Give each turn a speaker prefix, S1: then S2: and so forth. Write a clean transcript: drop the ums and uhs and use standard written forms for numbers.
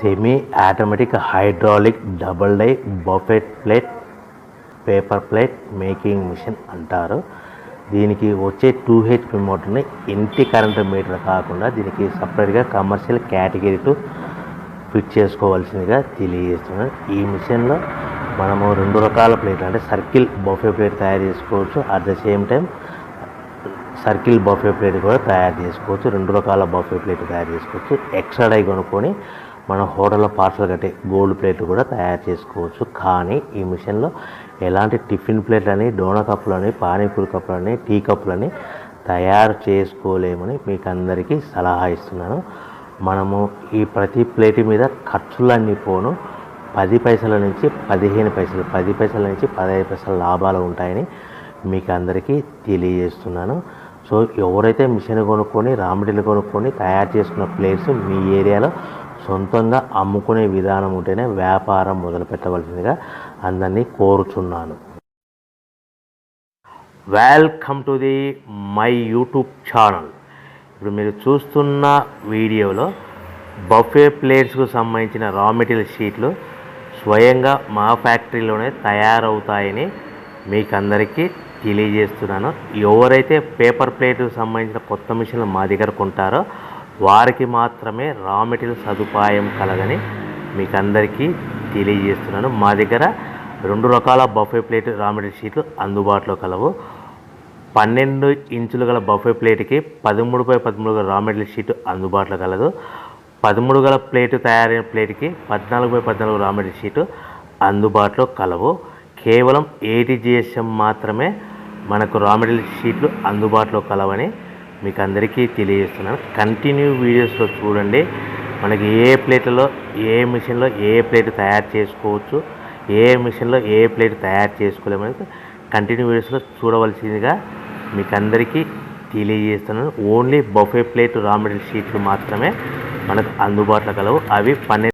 S1: Semi automatic hydraulic double die buffet plate paper plate making machine అంటారు. దీనికి వచ్చే 2HP మోటార్ని ఇంటి కరెంటు మీటర్ కాకుండా దీనికి సపరేట్గా కమర్షియల్ కేటగిరీ ఫిట్ చేసుకోవాల్సిందిగా తెలియజేస్తున్నాను. ఈ మిషన్లో మనము 2 రకాల ప్లేట్లు అంటే సర్కిల్ బఫే ప్లేట్ తయారు చేసుకోవచ్చు. At the same time circle buffet plate కూడా తయారు చేసుకోవచ్చు. 2 రకాల బఫే ప్లేట్ తయారు చేసుకోవచ్చు. ఎక్స్ట్రా డై కొనుక్కొని మన హోటల్లో పార్సల్ కట్టే గోల్డ్ ప్లేట్లు కూడా తయారు చేసుకోవచ్చు. కానీ ఈ మిషన్లో ఎలాంటి టిఫిన్ ప్లేట్లని, డోనా కప్పులని, పానీపూరి కప్పులని, టీ కప్పులని తయారు చేసుకోలేమని మీకు అందరికీ సలహా ఇస్తున్నాను. మనము ఈ ప్రతి ప్లేట్ మీద ఖర్చులన్నీ పోను 10 పైసల నుంచి 15 పైసలు, 10 పైసల నుంచి 15 పైసల లాభాలు ఉంటాయని మీకు అందరికీ తెలియజేస్తున్నాను. సో ఎవరైతే మిషన్ కొనుక్కొని రా మెటీరియల్ కొనుక్కొని తయారు చేసుకున్న ప్లేట్స్ మీ ఏరియాలో సొంతంగా అమ్ముకునే విధానం ఉంటేనే వ్యాపారం మొదలు పెట్టవలసిందిగా అందరినీ కోరుచున్నాను. Welcome to the my YouTube channel. ఇప్పుడు మీరు చూస్తున్న వీడియోలో బఫే ప్లేట్స్కు సంబంధించిన రా మెటీరియల్ షీట్లు స్వయంగా మా ఫ్యాక్టరీలోనే తయారవుతాయని మీకు అందరికీ తెలియజేస్తున్నాను. ఎవరైతే పేపర్ ప్లేట్కు సంబంధించిన కొత్త మిషన్లు మా దగ్గర కొంటారో వారికి మాత్రమే రా మెటీరియల్ సదుపాయం కలదని మీకు అందరికీ తెలియజేస్తున్నాను. మా దగ్గర 2 రకాల బఫే ప్లేట్ రా మెటీరియల్ షీట్లు అందుబాటులో కలవు. 12 ఇంచులు గల బఫే ప్లేట్కి 13x13 గల రా మెటీరియల్ షీట్ అందుబాటులో కలదు. 13 గల ప్లేట్ తయారైన ప్లేట్కి 14x14 రా మెటీరియల్ షీటు అందుబాటులో కలవు. కేవలం 80 GSM మాత్రమే మనకు రా మెటీరియల్ షీట్లు అందుబాటులో కలవని మీకు అందరికీ తెలియజేస్తున్నాను. కంటిన్యూ వీడియోస్లో చూడండి. మనకి ఏ ప్లేట్లలో ఏ మిషన్లో ఏ ప్లేట్ తయారు చేసుకోవచ్చు, ఏ మిషన్లో ఏ ప్లేట్ తయారు చేసుకోలేమని కంటిన్యూ వీడియోస్లో చూడవలసిందిగా మీకు అందరికీ తెలియజేస్తున్నాను. Only buffet plate raw material షీట్లు మాత్రమే మనకు అందుబాటులో కలవు. అవి 12